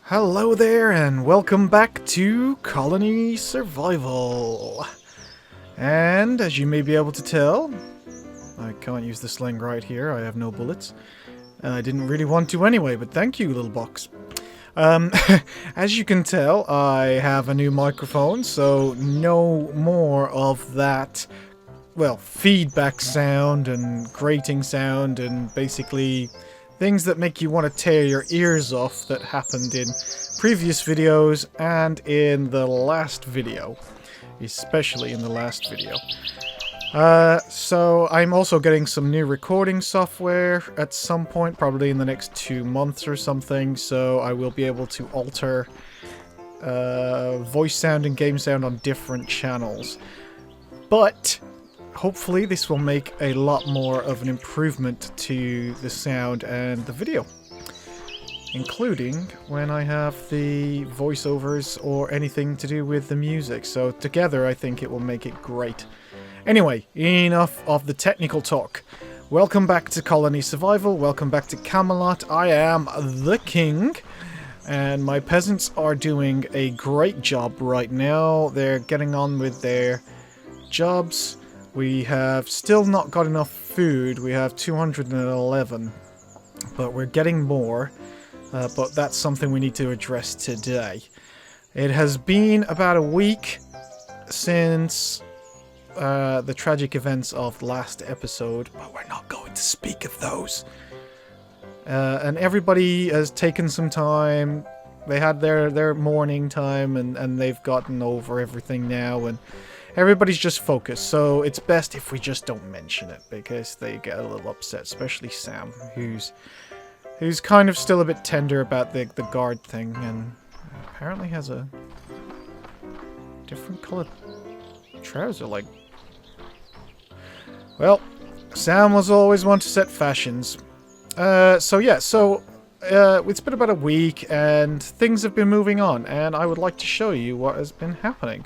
Hello there and welcome back to Colony Survival. And as you may be able to tell, I can't use the sling right here, I have no bullets. I didn't really want to anyway, but thank you, little box. As you can tell, I have a new microphone, so no more of that, well, feedback sound and grating sound and basically things that make you want to tear your ears off that happened in previous videos and in the last video. Especially in the last video. So I'm also getting some new recording software at some point, probably in the next 2 months or something, so I will be able to alter voice sound and game sound on different channels. But hopefully this will make a lot more of an improvement to the sound and the video. Including when I have the voiceovers or anything to do with the music. So together I think it will make it great. Anyway, enough of the technical talk. Welcome back to Colony Survival, welcome back to Camelot. I am the king. And my peasants are doing a great job right now. They're getting on with their jobs. We have still not got enough food. We have 211. But we're getting more. But that's something we need to address today. It has been about a week since the tragic events of last episode, but we're not going to speak of those. And everybody has taken some time. They had their morning time, and they've gotten over everything now, and everybody's just focused. So it's best if we just don't mention it, because they get a little upset, especially Sam, who's kind of still a bit tender about the guard thing, and apparently has a different colored trouser, like... Well, Sam was always one to set fashions. It's been about a week, and things have been moving on, and I would like to show you what has been happening.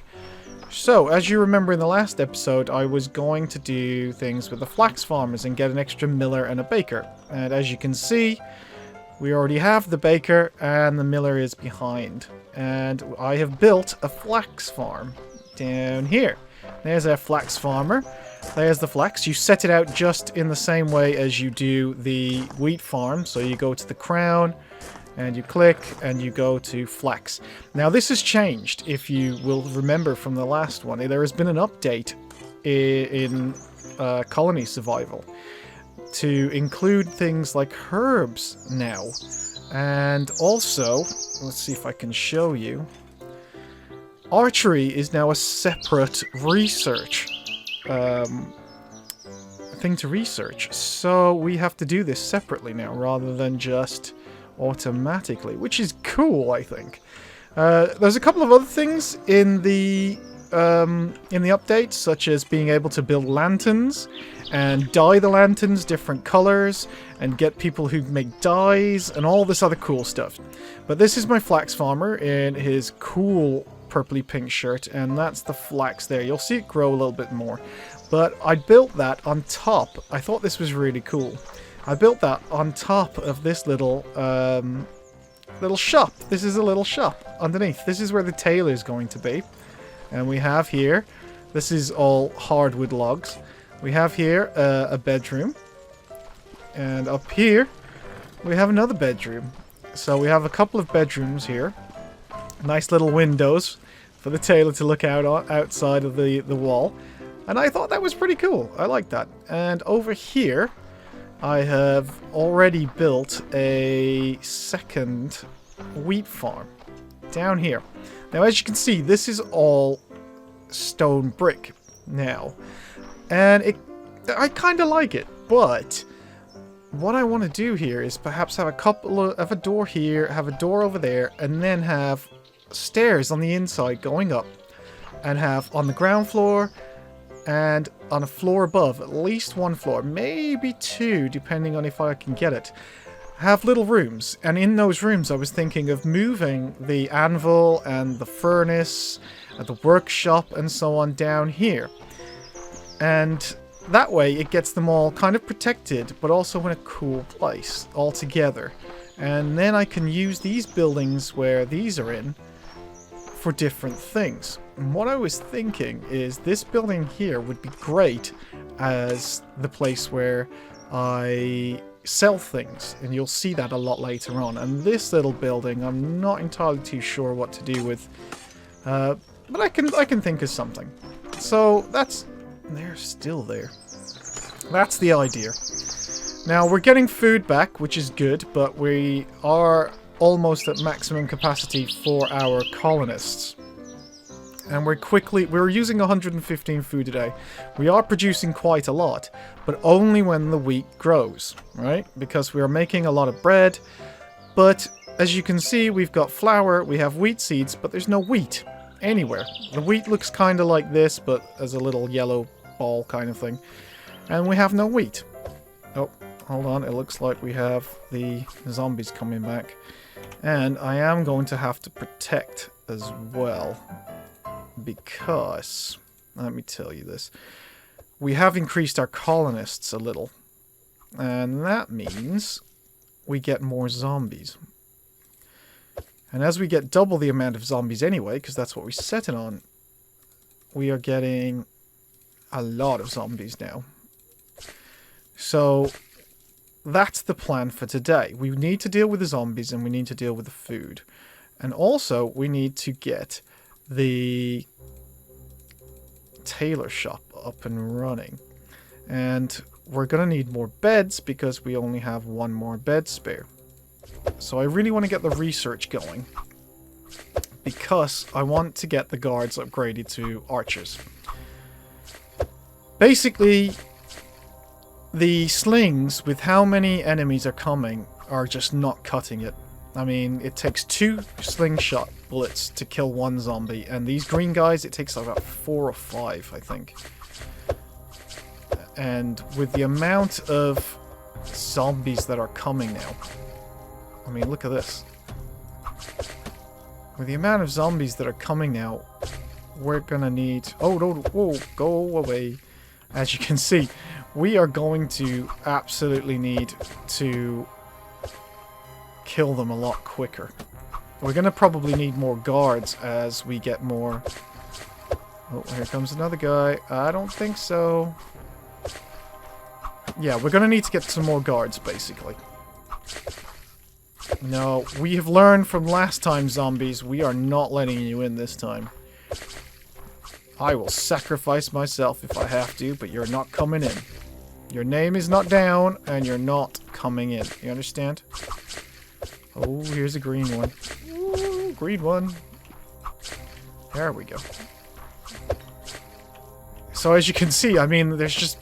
So, as you remember in the last episode, I was going to do things with the flax farmers and get an extra miller and a baker. And as you can see, we already have the baker and the miller is behind. And I have built a flax farm down here. There's our flax farmer. There's the flax. You set it out just in the same way as you do the wheat farm. So you go to the crown, and you click, and you go to flax. Now this has changed, if you will remember from the last one. There has been an update in Colony Survival to include things like herbs now. And also, let's see if I can show you, archery is now a separate research thing to research. So we have to do this separately now, rather than just automatically, which is cool, I think. There's a couple of other things in the update, such as being able to build lanterns and dye the lanterns different colors and get people who make dyes and all this other cool stuff. But this is my flax farmer in his cool purpley pink shirt, and that's the flax there. You'll see it grow a little bit more. But I built that on top. I thought this was really cool. I built that on top of this little shop. This is a little shop underneath. This is where the tailor is going to be. And we have here, this is all hardwood logs. We have here a bedroom. And up here, we have another bedroom. So we have a couple of bedrooms here. Nice little windows for the tailor to look out on, outside of the wall. And I thought that was pretty cool. I like that. And over here, I have already built a second wheat farm down here. Now, as you can see, this is all stone brick now. And I kind of like it, but what I want to do here is perhaps have a door here, have a door over there, and then have stairs on the inside going up, and have on the ground floor and on a floor above, at least one floor, maybe two, depending on if I can get it, have little rooms. And in those rooms I was thinking of moving the anvil and the furnace and the workshop and so on down here. And that way it gets them all kind of protected, but also in a cool place all together. And then I can use these buildings where these are in for different things. And what I was thinking is this building here would be great as the place where I sell things, and you'll see that a lot later on. And this little building, I'm not entirely too sure what to do with, but I can think of something. So that's, they're still there. That's the idea. Now we're getting food back, which is good, but we are almost at maximum capacity for our colonists. And we're using 115 food a day. We are producing quite a lot, but only when the wheat grows, right? Because we are making a lot of bread, but as you can see, we've got flour, we have wheat seeds, but there's no wheat anywhere. The wheat looks kind of like this, but as a little yellow ball kind of thing. And we have no wheat. Oh, hold on, it looks like we have the zombies coming back. And I am going to have to protect as well. Because, let me tell you this, we have increased our colonists a little, and that means we get more zombies. And as we get double the amount of zombies anyway, because that's what we set it on, we are getting a lot of zombies now. So that's the plan for today. We need to deal with the zombies and we need to deal with the food. And also we need to get the tailor shop up and running. And we're going to need more beds because we only have one more bed spare. So I really want to get the research going because I want to get the guards upgraded to archers. Basically, the slings with how many enemies are coming are just not cutting it. I mean, it takes 2 slingshot bullets to kill 1 zombie, and these green guys, it takes about 4 or 5, I think. And with the amount of zombies that are coming now, I mean, look at this. With the amount of zombies that are coming now, we're gonna need... Oh, no, whoa, go away. As you can see, we are going to absolutely need to kill them a lot quicker. We're going to probably need more guards as we get more... Oh, here comes another guy. I don't think so. Yeah, we're going to need to get some more guards, basically. No, we have learned from last time, zombies. We are not letting you in this time. I will sacrifice myself if I have to, but you're not coming in. Your name is not down, and you're not coming in. You understand? Oh, here's a green one. Ooh, green one. There we go. So as you can see, I mean, there's just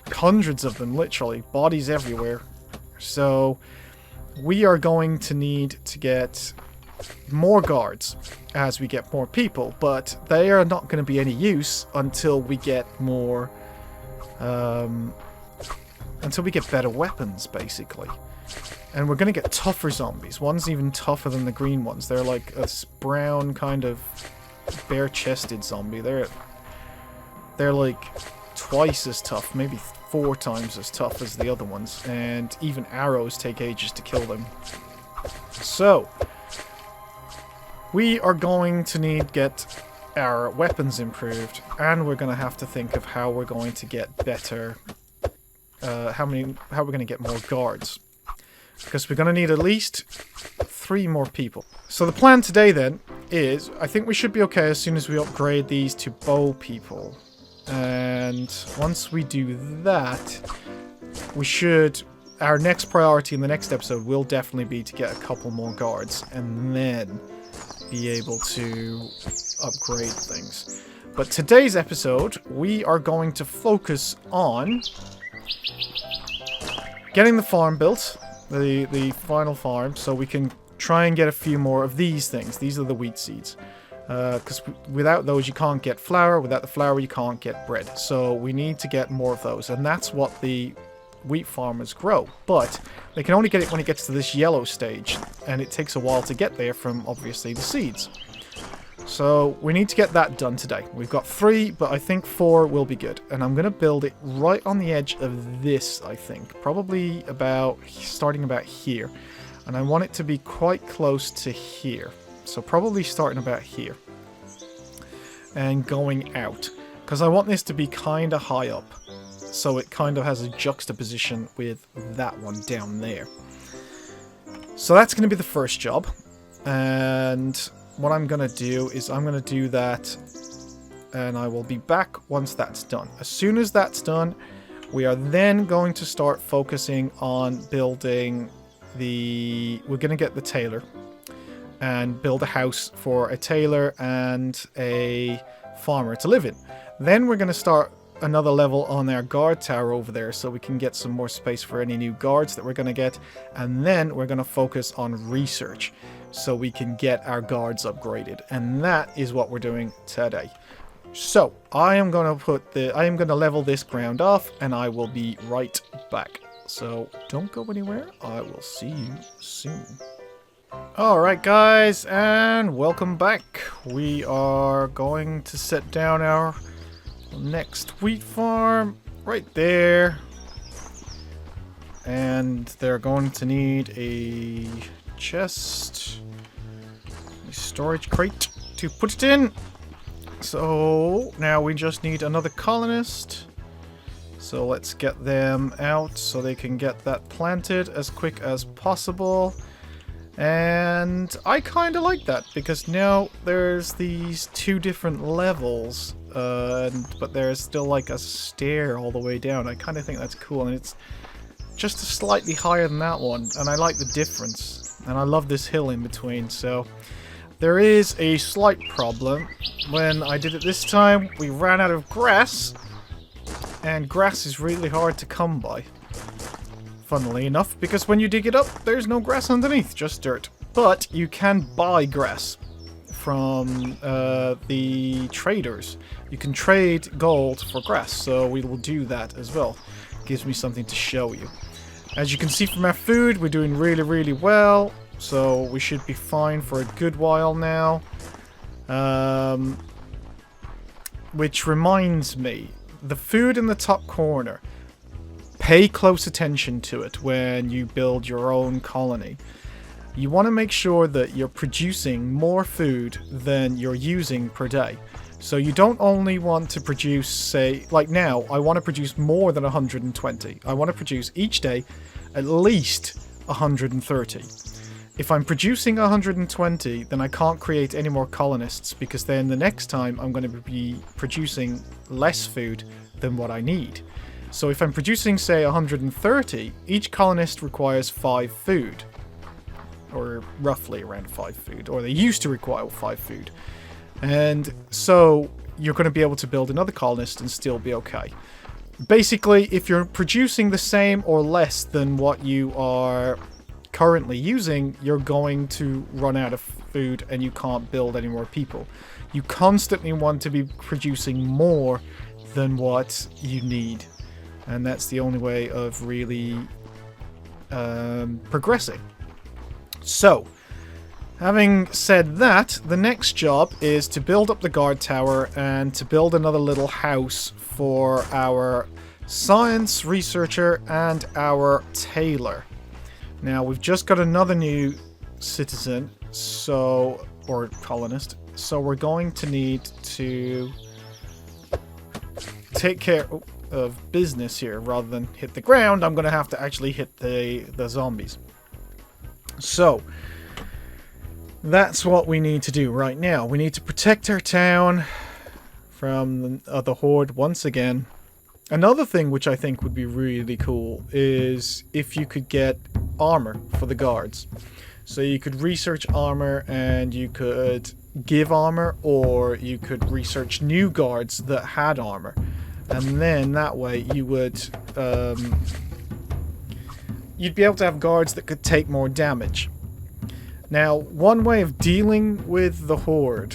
hundreds of them, literally. Bodies everywhere. So we are going to need to get more guards as we get more people, but they are not going to be any use until we get more... until we get better weapons, basically. And we're going to get tougher zombies. One's even tougher than the green ones. They're like a brown kind of bare-chested zombie. They're like twice as tough, maybe 4 times as tough as the other ones. And even arrows take ages to kill them. So, we are going to need to get our weapons improved. And we're going to have to think of how we're going to get better... how we're going to get more guards. Because we're going to need at least 3 more people. So the plan today then is, I think we should be okay as soon as we upgrade these to bow people. And once we do that, we should... Our next priority in the next episode will definitely be to get a couple more guards. And then be able to upgrade things. But today's episode, we are going to focus on getting the farm built. The final farm, so we can try and get a few more of these things. These are the wheat seeds. Because without those you can't get flour, without the flour you can't get bread. So we need to get more of those, and that's what the wheat farmers grow. But they can only get it when it gets to this yellow stage, and it takes a while to get there from, obviously, the seeds. So we need to get that done today. We've got 3, but I think 4 will be good. And I'm going to build it right on the edge of this, I think. Probably about, starting about here. And I want it to be quite close to here. So probably starting about here. And going out. Because I want this to be kind of high up. So it kind of has a juxtaposition with that one down there. So that's going to be the first job. And what I'm going to do is I'm going to do that. And I will be back once that's done. As soon as that's done, we are then going to start focusing on building the... We're going to get the tailor. And build a house for a tailor and a farmer to live in. Then we're going to start another level on our guard tower over there so we can get some more space for any new guards that we're going to get. And then we're going to focus on research so we can get our guards upgraded. And that is what we're doing today. So I am going to level this ground off and I will be right back. So don't go anywhere. I will see you soon. Alright guys, and welcome back. We are going to set down our next wheat farm right there. And they're going to need a chest, a storage crate to put it in. So now we just need another colonist. So let's get them out so they can get that planted as quick as possible. And I kind of like that because now there's these two different levels, but there's still like a stair all the way down. I kind of think that's cool, and it's just slightly higher than that one, and I like the difference. And I love this hill in between, so there is a slight problem. When I did it this time, we ran out of grass, and grass is really hard to come by. Funnily enough, because when you dig it up, there's no grass underneath, just dirt. But you can buy grass from the traders. You can trade gold for grass, so we will do that as well. Gives me something to show you. As you can see from our food, we're doing really, really well. So we should be fine for a good while now. Which reminds me, the food in the top corner. Pay close attention to it when you build your own colony. You want to make sure that you're producing more food than you're using per day. So you don't only want to produce, say, like now, I want to produce more than 120. I want to produce each day at least 130. If I'm producing 120, then I can't create any more colonists, because then the next time I'm going to be producing less food than what I need. So if I'm producing, say, 130, each colonist requires 5 food. Or roughly around 5 food. Or they used to require 5 food. And so you're going to be able to build another colonist and still be okay. Basically, if you're producing the same or less than what you are currently using, you're going to run out of food and you can't build any more people. You constantly want to be producing more than what you need. And that's the only way of really progressing. So, having said that, the next job is to build up the guard tower and to build another little house for our science researcher and our tailor. Now, we've just got another new citizen, or colonist, so we're going to need to take care of business here. Rather than hit the ground, I'm going to have to actually hit the zombies. So, that's what we need to do right now. We need to protect our town from the horde once again. Another thing which I think would be really cool is if you could get armor for the guards. So you could research armor and you could give armor, or you could research new guards that had armor. And then that way you would you'd be able to have guards that could take more damage. Now, one way of dealing with the horde,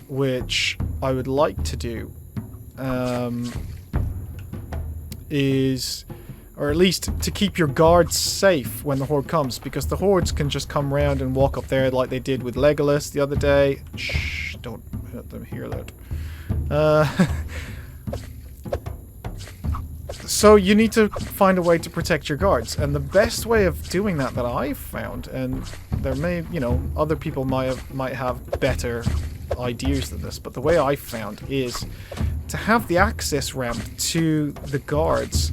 which I would like to do, is, or at least to keep your guards safe when the horde comes, because the hordes can just come around and walk up there like they did with Legolas the other day. Shh, don't let them hear that. So you need to find a way to protect your guards, and the best way of doing that I've found, and there may, you know, other people might have better ideas than this, but the way I found is to have the access ramp to the guards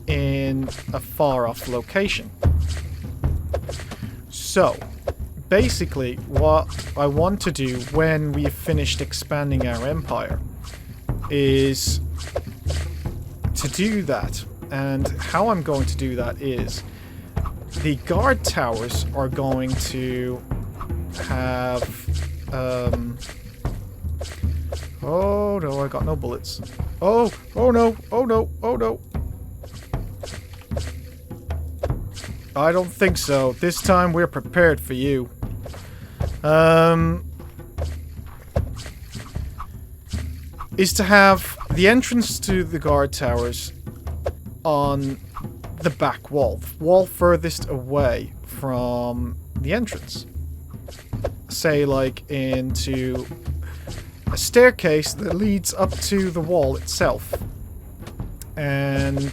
in a far off location. So basically what I want to do when we've finished expanding our empire is to do that, and how I'm going to do that is the guard towers are going to have oh no, I got no bullets. Oh no, oh no, oh no. I don't think so. This time we're prepared for you. Is to have the entrance to the guard towers on the back wall furthest away from the entrance. Say, like, into a staircase that leads up to the wall itself. And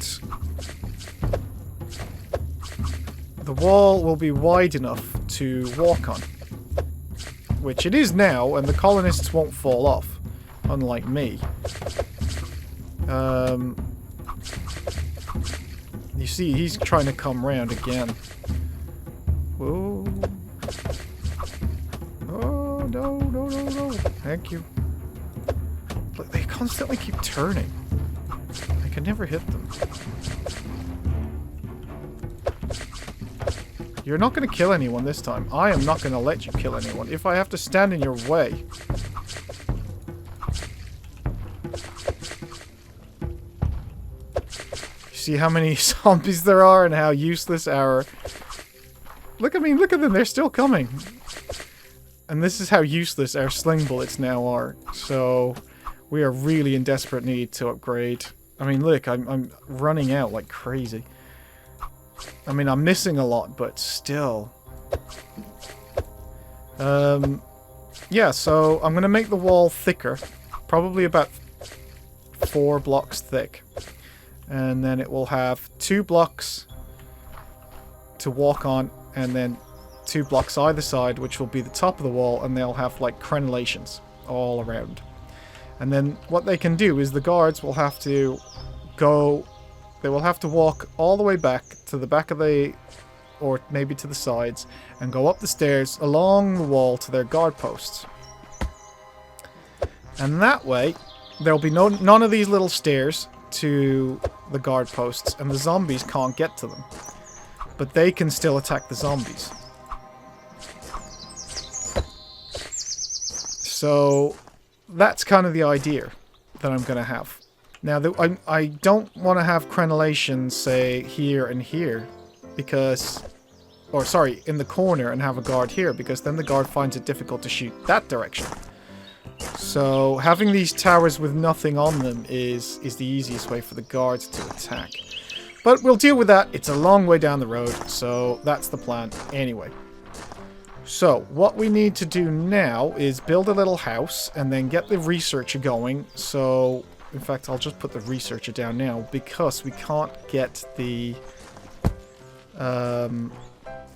the wall will be wide enough to walk on. Which it is now, and the colonists won't fall off. Unlike me. You see, he's trying to come round again. Whoa. Oh, no, no, no, no. Thank you. Look, they constantly keep turning. I can never hit them. You're not going to kill anyone this time. I am not going to let you kill anyone. If I have to stand in your way... See how many zombies there are and how useless our... Look at me, look at them, they're still coming. And this is how useless our sling bullets now are. So, we are really in desperate need to upgrade. I mean, look, I'm running out like crazy. I mean, I'm missing a lot, but still. Yeah, so I'm going to make the wall thicker. Probably about 4 blocks thick. And then it will have 2 blocks to walk on, and then 2 blocks either side, which will be the top of the wall, and they'll have like crenellations all around. And then what they can do is the guards will have to go, they will have to walk all the way back to the back of the, or maybe to the sides, and go up the stairs along the wall to their guard posts. And that way, there'll be none of these little stairs to the guard posts, and the zombies can't get to them. But they can still attack the zombies. So that's kind of the idea that I'm going to have. Now, I don't want to have crenellations, say, here and here, because... Or, sorry, in the corner and have a guard here, because then the guard finds it difficult to shoot that direction. So, having these towers with nothing on them is the easiest way for the guards to attack. But we'll deal with that. It's a long way down the road, so that's the plan anyway. So, what we need to do now is build a little house and then get the researcher going. So, in fact, I'll just put the researcher down now because we can't get the...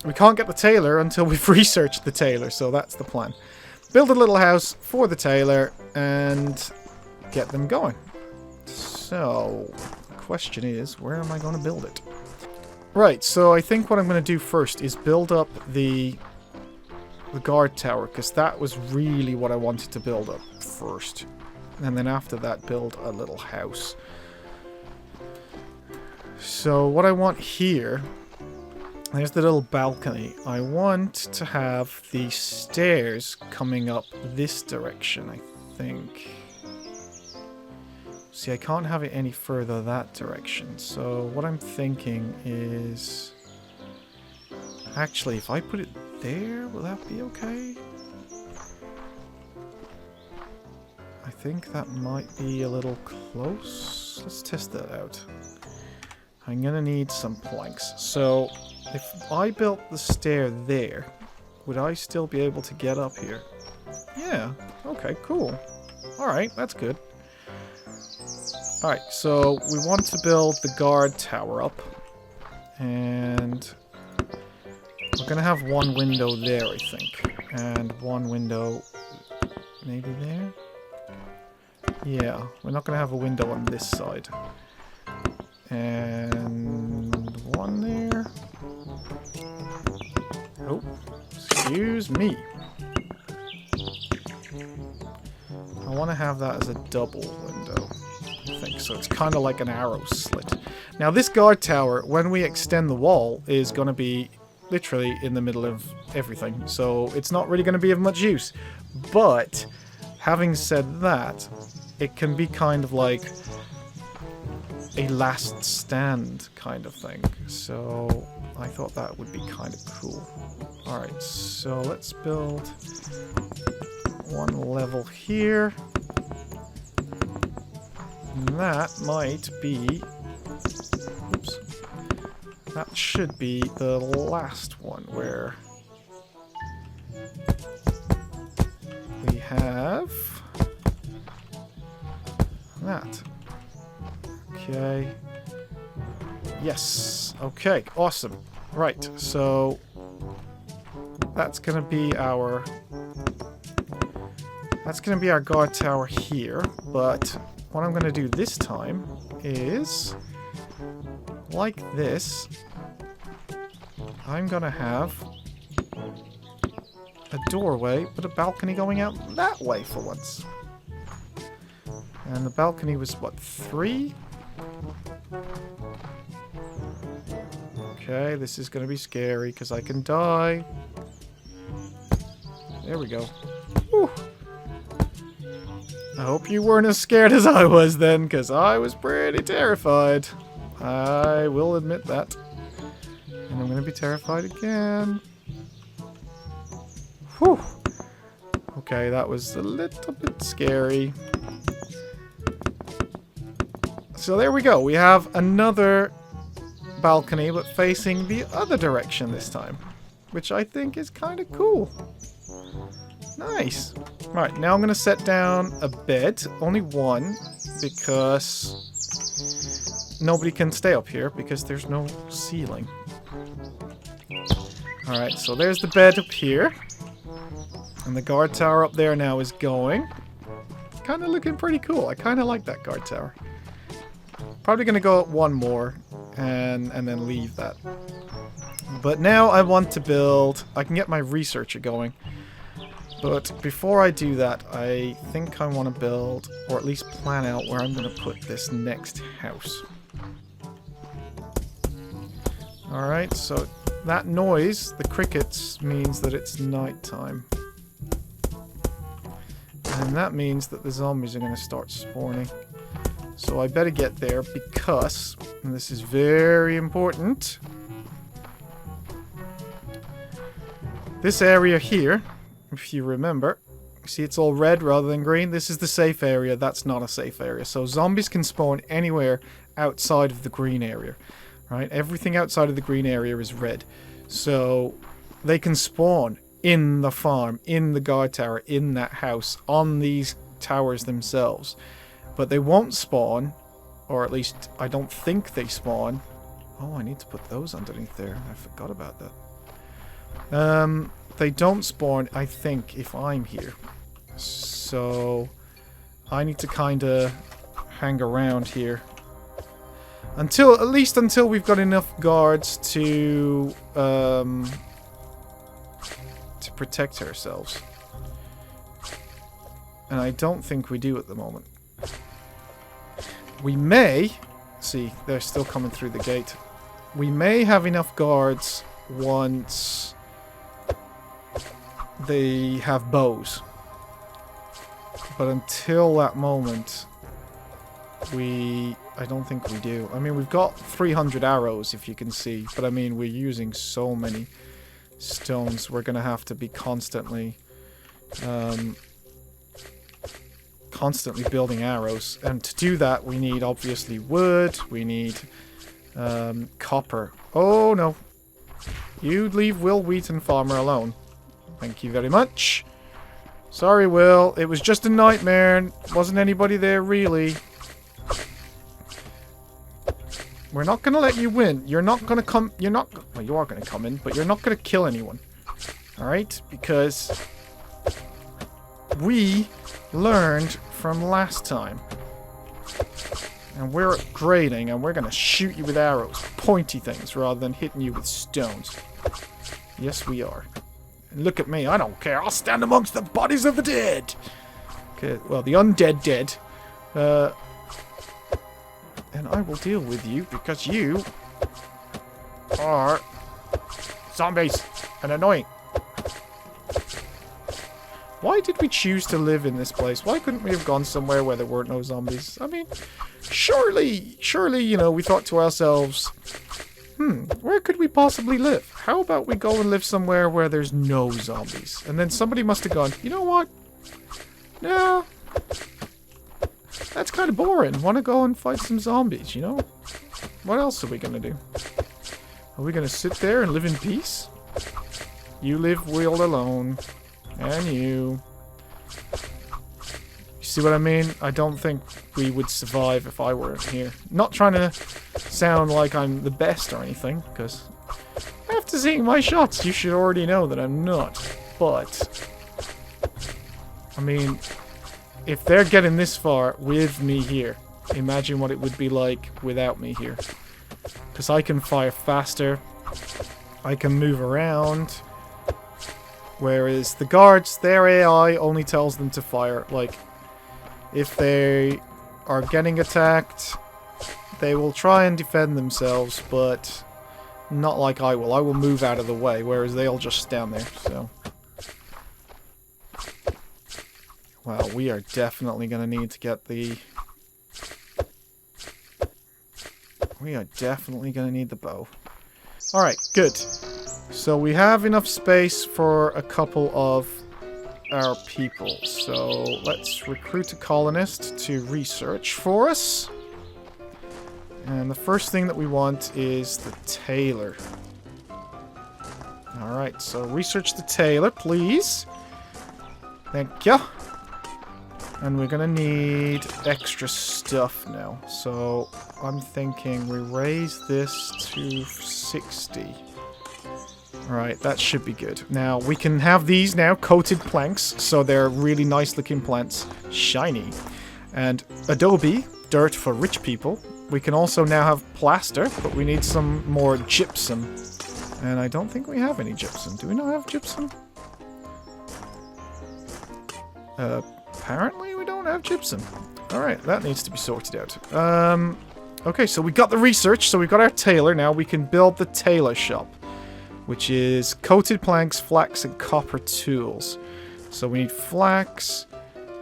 we can't get the tailor until we've researched the tailor, so that's the plan. Build a little house for the tailor and get them going. So, the question is, where am I going to build it? Right, so I think what I'm going to do first is build up the guard tower, because that was really what I wanted to build up first. And then after that, build a little house. So, what I want here... There's the little balcony. I want to have the stairs coming up this direction, I think. See, I can't have it any further that direction. So what I'm thinking is... Actually, if I put it there, will that be okay? I think that might be a little close. Let's test that out. I'm gonna need some planks. So, if I built the stair there, would I still be able to get up here? Yeah, okay, cool. Alright, that's good. Alright, so we want to build the guard tower up. And we're going to have one window there, I think. And one window maybe there? Yeah, we're not going to have a window on this side. And one there. Oh, excuse me. I want to have that as a double window, I think. So it's kind of like an arrow slit. Now this guard tower, when we extend the wall, is going to be literally in the middle of everything. So it's not really going to be of much use. But having said that, it can be kind of like a last stand kind of thing. So I thought that would be kind of cool. Alright, so let's build one level here. And that might be... Oops. That should be the last one where we have that. Okay. Yes. Okay. Awesome. Right. So that's gonna be our guard tower here. But what I'm gonna do this time is like this. I'm gonna have a doorway, but a balcony going out that way for once. And the balcony was what, 3? Okay, this is gonna be scary because I can die. There we go. Whew. I hope you weren't as scared as I was then, because I was pretty terrified. I will admit that. And I'm gonna be terrified again. Whew. Okay, that was a little bit scary. So there we go. We have another balcony, but facing the other direction this time. Which I think is kind of cool. Nice. Right, now I'm going to set down a bed. Only one, because nobody can stay up here, because there's no ceiling. Alright, so there's the bed up here. And the guard tower up there now is going. Kind of looking pretty cool. I kind of like that guard tower. Probably going to go up one more and then leave that. But now I want to build... I can get my researcher going. But before I do that, I think I want to build, or at least plan out where I'm going to put this next house. Alright, so that noise, the crickets, means that it's nighttime. And that means that the zombies are going to start spawning. So I better get there because, and this is very important, this area here, if you remember, see it's all red rather than green, this is the safe area, that's not a safe area. So zombies can spawn anywhere outside of the green area, right? Everything outside of the green area is red. So they can spawn in the farm, in the guard tower, in that house, on these towers themselves. But they won't spawn, or at least I don't think they spawn. Oh, I need to put those underneath there. I forgot about that. They don't spawn, I think, if I'm here. So I need to kind of hang around here. At least until we've got enough guards to protect ourselves. And I don't think we do at the moment. We may... See, they're still coming through the gate. We may have enough guards once they have bows. But until that moment, I don't think we do. I mean, we've got 300 arrows, if you can see. But I mean, we're using so many stones. We're going to have to be constantly building arrows, and to do that we need obviously wood, we need copper. Oh no, you leave Will Wheaton Farmer alone. Thank you very much. Sorry Will, it was just a nightmare, wasn't anybody there really. We're not gonna let you win. You're not gonna come... You're not... Well, you are gonna come in, but you're not gonna kill anyone. Alright? Because... we learned from last time. And we're upgrading, and we're gonna shoot you with arrows. Pointy things, rather than hitting you with stones. Yes, we are. And look at me, I don't care. I'll stand amongst the bodies of the dead. Okay, well, the undead dead. And I will deal with you because you are zombies and annoying. Why did we choose to live in this place? Why couldn't we have gone somewhere where there weren't no zombies? I mean, surely, you know, we thought to ourselves, where could we possibly live? How about we go and live somewhere where there's no zombies? And then somebody must have gone, you know what? No. That's kind of boring. Want to go and fight some zombies, you know? What else are we going to do? Are we going to sit there and live in peace? You live wheeled alone. And you. You see what I mean? I don't think we would survive if I weren't here. Not trying to sound like I'm the best or anything, because after seeing my shots, you should already know that I'm not. But, I mean... if they're getting this far with me here, imagine what it would be like without me here. Because I can fire faster, I can move around, whereas the guards, their AI only tells them to fire. Like, if they are getting attacked, they will try and defend themselves, but not like I will. I will move out of the way, whereas they'll just stand there, so... Wow, we are definitely going to need to get the... We are definitely going to need the bow. Alright, good. So we have enough space for a couple of our people. So let's recruit a colonist to research for us. And the first thing that we want is the tailor. Alright, so research the tailor, please. Thank you. And we're gonna need extra stuff now. So I'm thinking we raise this to 60. Alright, that should be good. Now, we can have these now, coated planks, so they're really nice looking plants. Shiny. And adobe, dirt for rich people. We can also now have plaster, but we need some more gypsum. And I don't think we have any gypsum. Do we not have gypsum? Apparently we don't have gypsum. Alright, that needs to be sorted out. Okay, so we got the research, so we've got our tailor now. We can build the tailor shop, which is coated planks, flax, and copper tools. So we need flax,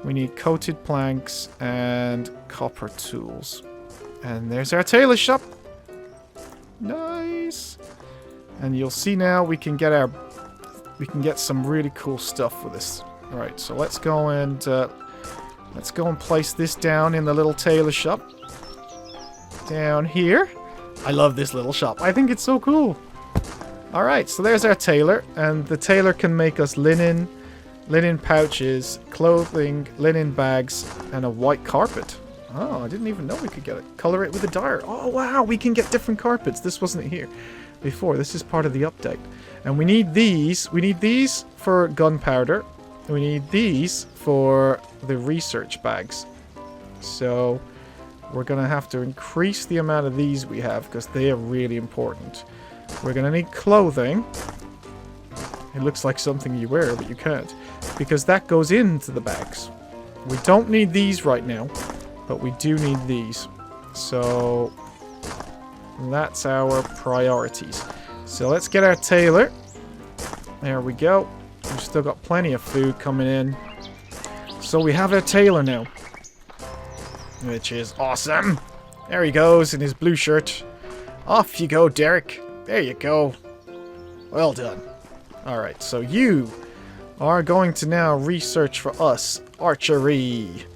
we need coated planks, and copper tools. And there's our tailor shop. Nice. And you'll see now we can get some really cool stuff with this. Alright, so let's go and place this down in the little tailor shop. Down here. I love this little shop. I think it's so cool. Alright, so there's our tailor, and the tailor can make us linen pouches, clothing, linen bags, and a white carpet. Oh, I didn't even know we could get it. Color it with a dyer. Oh wow, we can get different carpets. This wasn't here before. This is part of the update. And we need these. We need these for gunpowder. We need these for the research bags. So we're going to have to increase the amount of these we have because they are really important. We're going to need clothing. It looks like something you wear, but you can't. Because that goes into the bags. We don't need these right now, but we do need these. So that's our priorities. So let's get our tailor. There we go. We've still got plenty of food coming in. So we have our tailor now. Which is awesome. There he goes in his blue shirt. Off you go, Derek. There you go. Well done. Alright, so you are going to now research for us archery.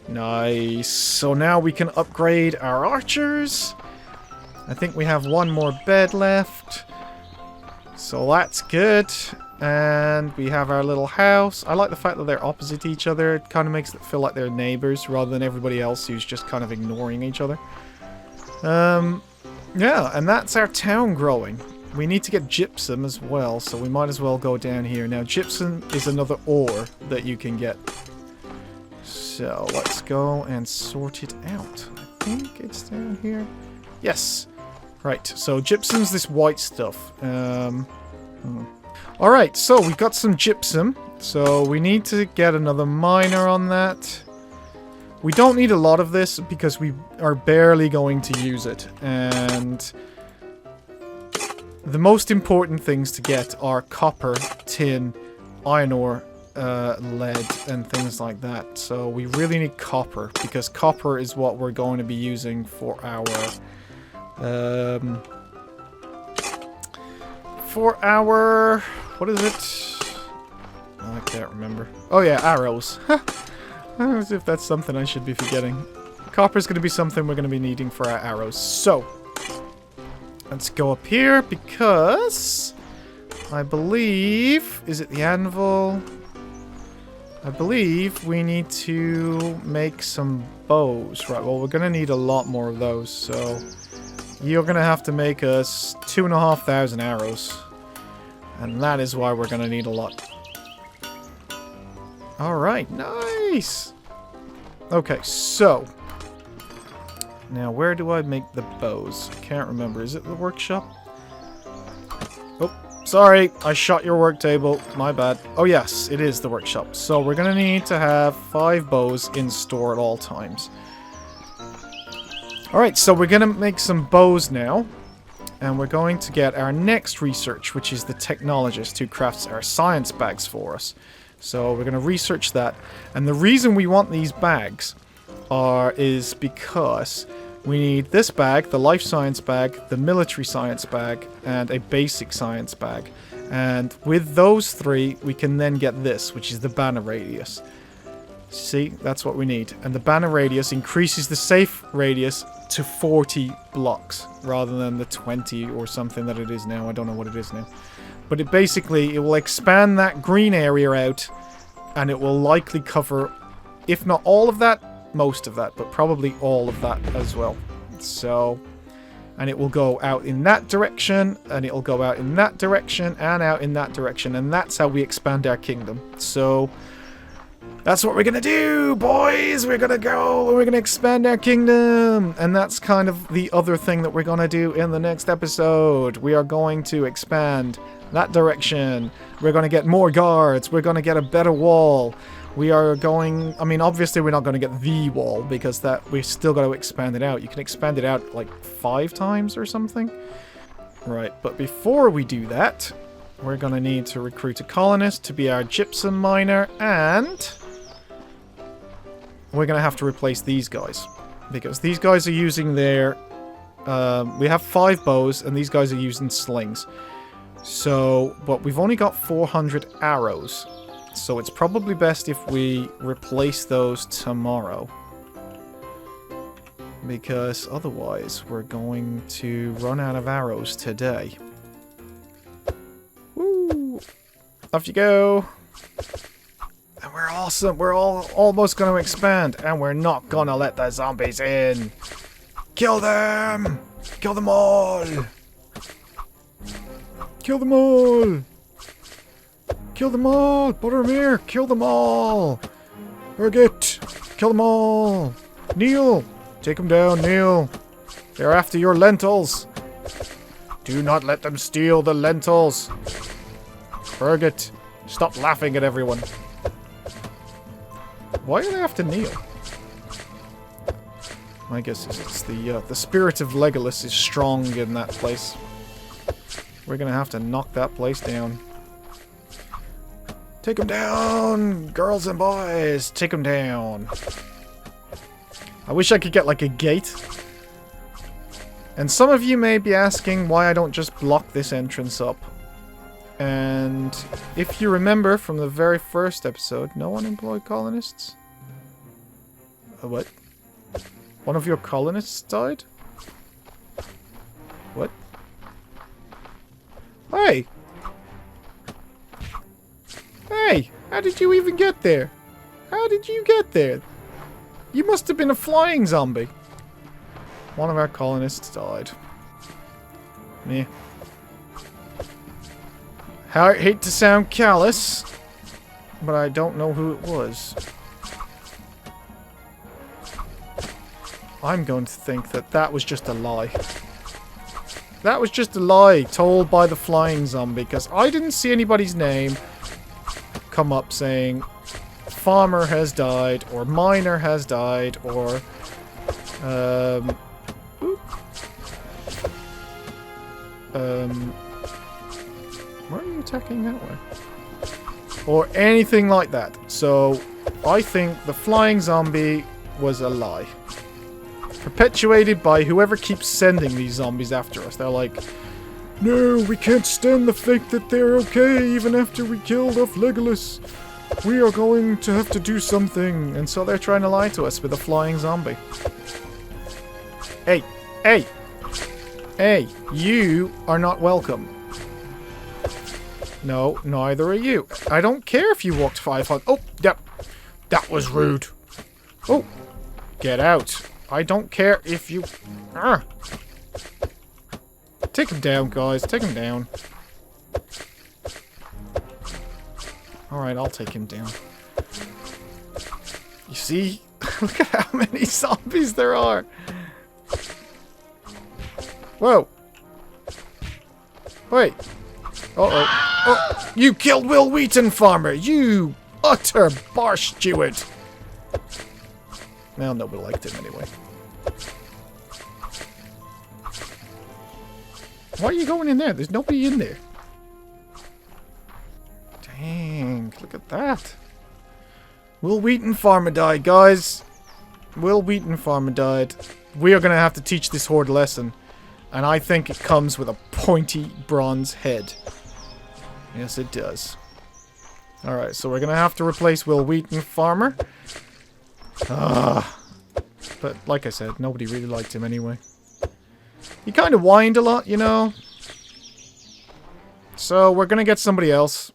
Nice. So now we can upgrade our archers. I think we have one more bed left. So that's good. And we have our little house. I like the fact that they're opposite each other. It kind of makes it feel like they're neighbors rather than everybody else who's just kind of ignoring each other. Yeah, and that's our town growing. We need to get gypsum as well, so we might as well go down here. Now, gypsum is another ore that you can get. So, let's go and sort it out. I think it's down here. Yes. Right, so gypsum's this white stuff. Alright, so we've got some gypsum. So, we need to get another miner on that. We don't need a lot of this because we are barely going to use it. And the most important things to get are copper, tin, iron ore, lead, and things like that. So we really need copper because copper is what we're going to be using for our... what is it? Oh, I can't remember. Oh yeah, arrows. As if that's something I should be forgetting. Copper's going to be something we're going to be needing for our arrows. So, let's go up here because I believe... Is it the anvil? I believe we need to make some bows. Right, well, we're going to need a lot more of those, so... You're going to have to make us 2,500 arrows. And that is why we're going to need a lot. Alright, nice! Okay, so... Now, where do I make the bows? Can't remember. Is it the workshop? Oh, sorry. I shot your work table. My bad. Oh, yes. It is the workshop. So, we're going to need to have 5 bows in store at all times. Alright, so we're going to make some bows now. And we're going to get our next research, which is the technologist who crafts our science bags for us. So, we're going to research that. And the reason we want these bags is because... We need this bag, the life science bag, the military science bag, and a basic science bag. And with those 3, we can then get this, which is the banner radius. See, that's what we need. And the banner radius increases the safe radius to 40 blocks, rather than the 20 or something that it is now. I don't know what it is now. But it will expand that green area out, and it will likely cover, if not all of that, most of that, but probably all of that as well. So, and it will go out in that direction, and it will go out in that direction, and out in that direction, and that's how we expand our kingdom. So, that's what we're gonna do, boys! We're gonna go, and we're gonna expand our kingdom! And that's kind of the other thing that we're gonna do in the next episode. We are going to expand that direction. We're gonna get more guards. We're gonna get a better wall. We are going... I mean, obviously we're not going to get the wall, because that we've still got to expand it out. You can expand it out, like, 5 times or something. Right, but before we do that, we're going to need to recruit a colonist to be our gypsum miner, and... we're going to have to replace these guys. Because these guys are using their... we have 5 bows, and these guys are using slings. So, but we've only got 400 arrows. So it's probably best if we replace those tomorrow. Because otherwise we're going to run out of arrows today. Woo! Off you go! And we're awesome! We're all almost going to expand! And we're not going to let the zombies in! Kill them! Kill them all! Kill them all! Kill them all! Buttermere! Kill them all! Birgit! Kill them all! Neil! Take them down, Neil! They're after your lentils! Do not let them steal the lentils! Birgit! Stop laughing at everyone! Why are they after Neil? I guess it's the spirit of Legolas is strong in that place. We're gonna have to knock that place down. Take them down! Girls and boys! Take them down! I wish I could get, like, a gate. And some of you may be asking why I don't just block this entrance up. And if you remember from the very first episode, no unemployed colonists? What? One of your colonists died? What? Hey! Hey! How did you even get there? How did you get there? You must have been a flying zombie. One of our colonists died. Meh. I hate to sound callous, but I don't know who it was. I'm going to think that that was just a lie. That was just a lie told by the flying zombie, because I didn't see anybody's name come up saying farmer has died, or miner has died, or why are you attacking that way? Or anything like that. So, I think the flying zombie was a lie. Perpetuated by whoever keeps sending these zombies after us. They're like, no, we can't stand the fact that they're okay even after we killed off Legolas. We are going to have to do something. And so they're trying to lie to us with a flying zombie. Hey, hey, hey, you are not welcome. No, neither are you. I don't care if you walked 500. Oh, yep. That was rude. Oh, get out. I don't care if you... Take him down, guys. Take him down. Alright, I'll take him down. You see? Look at how many zombies there are. Whoa. Wait. Uh-oh. Oh, you killed Will Wheaton, farmer! You utter bar steward! Well, nobody liked him anyway. Why are you going in there? There's nobody in there. Dang, look at that. Will Wheaton farmer died, guys. Will Wheaton farmer died. We are going to have to teach this horde a lesson. And I think it comes with a pointy bronze head. Yes, it does. Alright, so we're going to have to replace Will Wheaton farmer. But like I said, nobody really liked him anyway. He kind of whined a lot, you know. So we're going to get somebody else.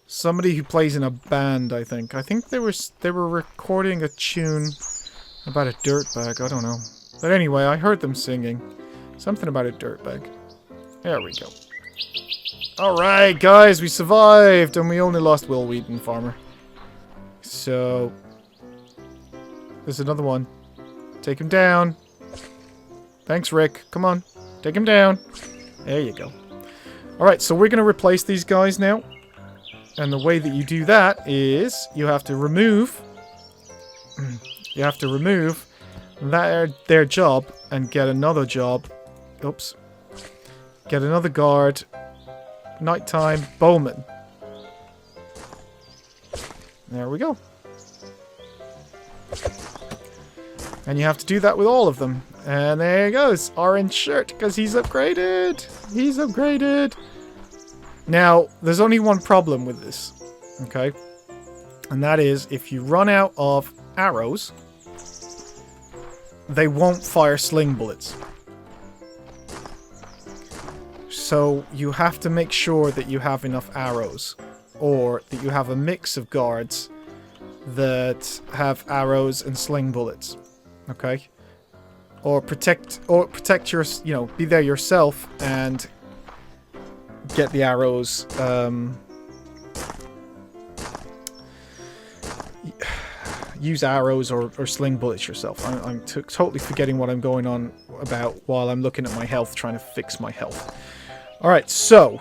Somebody who plays in a band, I think. I think they were recording a tune about a dirtbag. I don't know. But anyway, I heard them singing. Something about a dirtbag. There we go. Alright, guys, we survived. And we only lost Will Wheaton, farmer. So... there's another one. Take him down. Thanks, Rick. Come on. Take him down. There you go. Alright, so we're going to replace these guys now. And the way that you do that is you have to remove... you have to remove their job and get another job. Oops. Get another guard. Nighttime bowman. There we go. And you have to do that with all of them. And there he goes. Orange shirt, because he's upgraded. He's upgraded. Now, there's only one problem with this. Okay? And that is, if you run out of arrows, they won't fire sling bullets. So, you have to make sure that you have enough arrows. Or that you have a mix of guards that have arrows and sling bullets. Okay? Or protect your, you know, be there yourself and get the arrows, use arrows or sling bullets yourself. I'm totally forgetting what I'm going on about while I'm looking at my health, trying to fix my health. Alright, so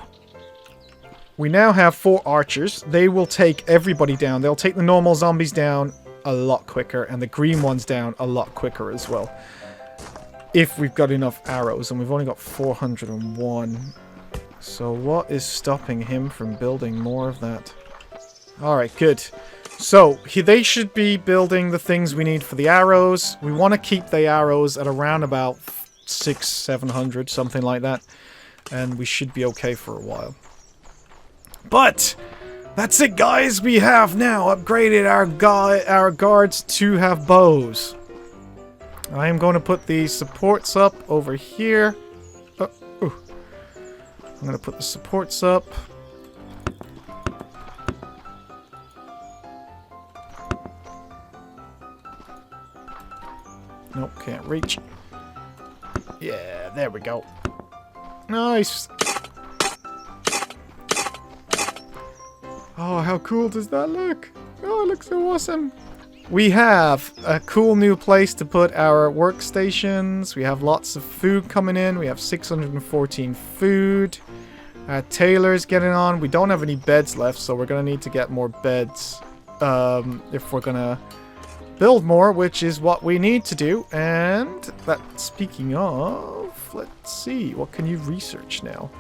we now have 4 archers. They will take everybody down. They'll take the normal zombies down a lot quicker, and the green ones down a lot quicker as well. If we've got enough arrows, and we've only got 401. So what is stopping him from building more of that? Alright, good. So, they should be building the things we need for the arrows. We want to keep the arrows at around about 600-700, something like that. And we should be okay for a while. But that's it, guys. We have now upgraded our guards to have bows. I am going to put the supports up over here. I'm going to put the supports up. Nope, can't reach. Yeah, there we go. Nice. Oh, how cool does that look? Oh, it looks so awesome. We have a cool new place to put our workstations. We have lots of food coming in. We have 614 food. Taylor's getting on. We don't have any beds left, so we're going to need to get more beds if we're going to build more, which is what we need to do. And that, speaking of, let's see, what can you research now?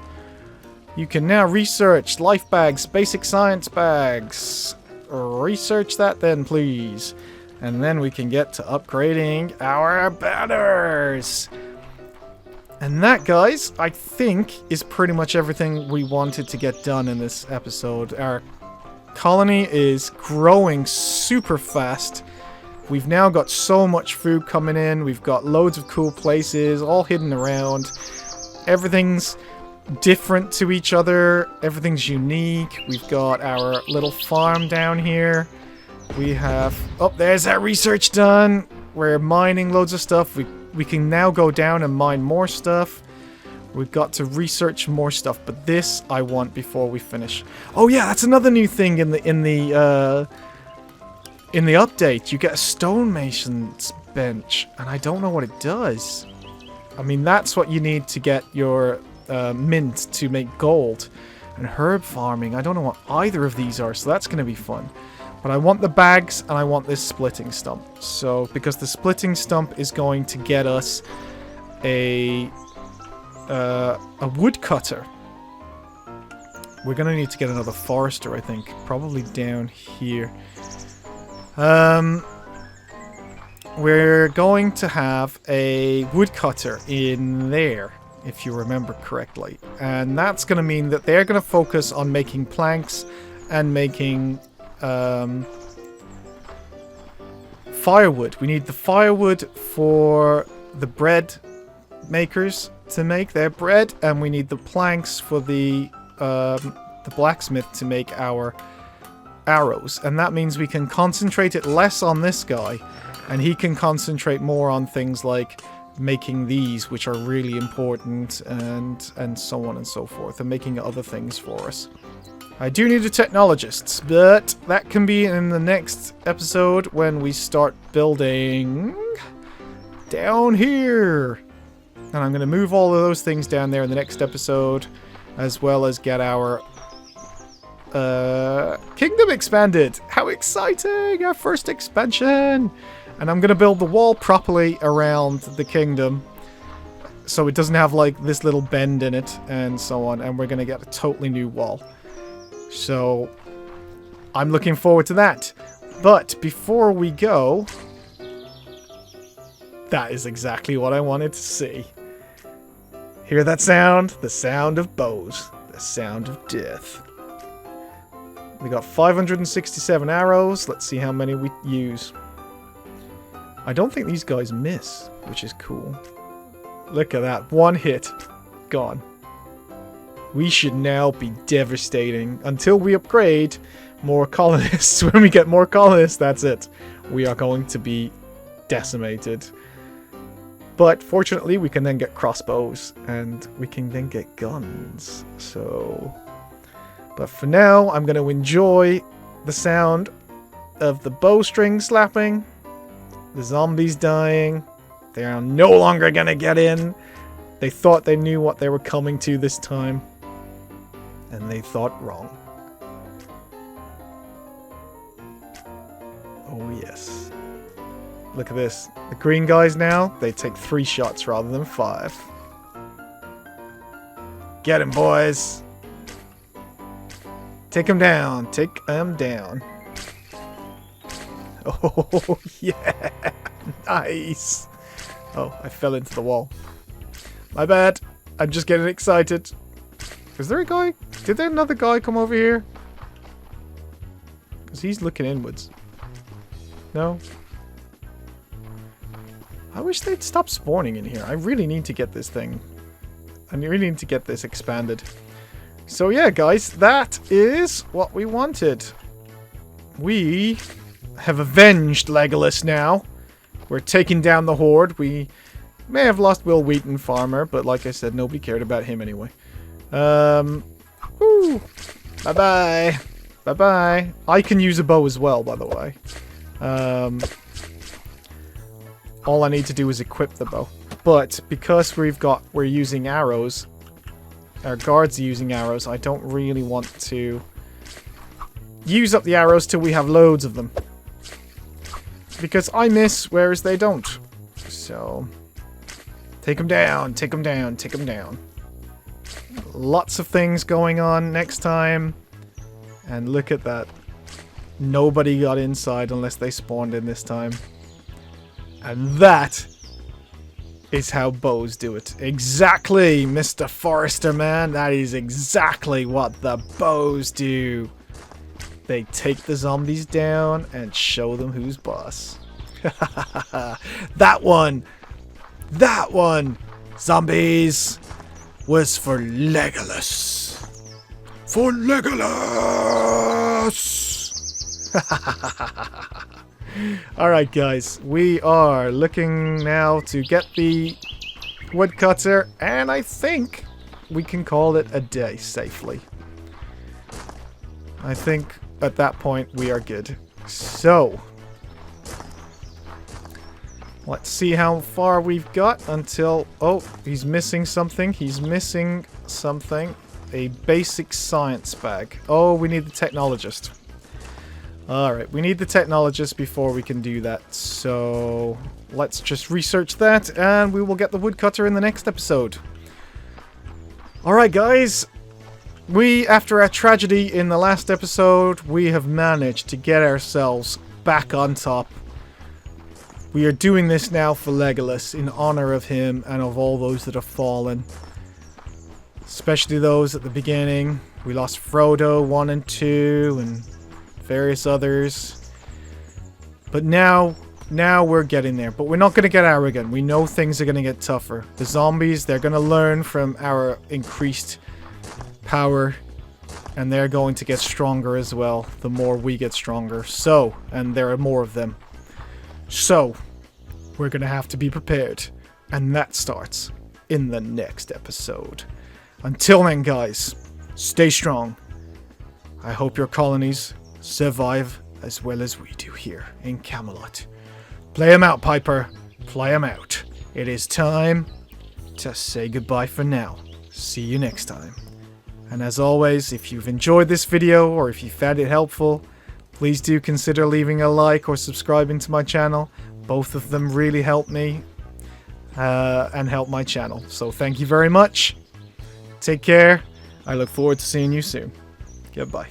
You can now research life bags, basic science bags. Research that then, please. And then we can get to upgrading our banners. And that, guys, I think is pretty much everything we wanted to get done in this episode. Our colony is growing super fast. We've now got so much food coming in. We've got loads of cool places all hidden around. Everything's different to each other. Everything's unique. We've got our little farm down here. We have... Oh, there's our research done. We're mining loads of stuff. We can now go down and mine more stuff. We've got to research more stuff, but this I want before we finish. Oh yeah, that's another new thing in the update. You get a stonemason's bench, and I don't know what it does. I mean, that's what you need to get your mint to make gold. And herb farming, I don't know what either of these are, so that's going to be fun. But I want the bags, and I want this splitting stump. So, because the splitting stump is going to get us a woodcutter. We're going to need to get another forester, I think. Probably down here. We're going to have a woodcutter in there, if you remember correctly. And that's going to mean that they're going to focus on making planks and making firewood. We need the firewood for the bread makers to make their bread, and we need the planks for the blacksmith to make our arrows. And that means we can concentrate it less on this guy, and he can concentrate more on things like making these, which are really important, and so on and so forth, and making other things for us. I do need a technologist, but that can be in the next episode when we start building down here. And I'm going to move all of those things down there in the next episode, as well as get our kingdom expanded. How exciting! Our first expansion! And I'm going to build the wall properly around the kingdom, so it doesn't have like this little bend in it and so on, and we're going to get a totally new wall. So I'm looking forward to that. But before we go, that is exactly what I wanted to see. Hear that sound? The sound of bows. The sound of death. We got 567 arrows. Let's see how many we use. I don't think these guys miss, which is cool. Look at that. One hit. Gone. We should now be devastating until we upgrade more colonists. When we get more colonists, that's it. We are going to be decimated. But fortunately, we can then get crossbows, and we can then get guns. So, but for now, I'm going to enjoy the sound of the bowstring slapping, the zombies dying. They are no longer going to get in. They thought they knew what they were coming to this time. And they thought wrong. Oh yes. Look at this. The green guys now, they take 3 shots rather than 5. Get him, boys. Take him down. Take him down. Oh, yeah. Nice. Oh, I fell into the wall. My bad. I'm just getting excited. Is there a guy? Did there another guy come over here? Because he's looking inwards. No? I wish they'd stop spawning in here. I really need to get this thing. I really need to get this expanded. So yeah, guys, that is what we wanted. We have avenged Legolas now. We're taking down the horde. We may have lost Will Wheaton Farmer, but like I said, nobody cared about him anyway. Woo. Bye-bye. Bye-bye. I can use a bow as well, by the way. All I need to do is equip the bow. But because we're using arrows, our guards are using arrows, I don't really want to use up the arrows till we have loads of them. Because I miss, whereas they don't. So, take them down, take them down, take them down. Lots of things going on next time. And look at that. Nobody got inside unless they spawned in this time. And that is how bows do it. Exactly, Mr. Forrester man. That is exactly what the bows do. They take the zombies down and show them who's boss. That one, zombies, was for Legolas. For Legolas! Alright guys, we are looking now to get the woodcutter, and I think we can call it a day safely. I think at that point we are good. So, let's see how far we've got until... Oh, he's missing something. He's missing something. A basic science bag. Oh, we need the technologist. Alright, we need the technologist before we can do that. So, let's just research that, and we will get the woodcutter in the next episode. Alright guys, after our tragedy in the last episode, we have managed to get ourselves back on top. We are doing this now for Legolas, in honor of him and of all those that have fallen. Especially those at the beginning. We lost Frodo 1 and 2, and various others. But now we're getting there. But we're not going to get arrogant. We know things are going to get tougher. The zombies, they're going to learn from our increased power. And they're going to get stronger as well, the more we get stronger. So, and there are more of them. So, we're going to have to be prepared. And that starts in the next episode. Until then, guys, stay strong. I hope your colonies survive as well as we do here in Camelot. Play 'em out, Piper. Play 'em out. It is time to say goodbye for now. See you next time. And as always, if you've enjoyed this video or if you found it helpful, please do consider leaving a like or subscribing to my channel. Both of them really help me and help my channel. So thank you very much. Take care. I look forward to seeing you soon. Goodbye.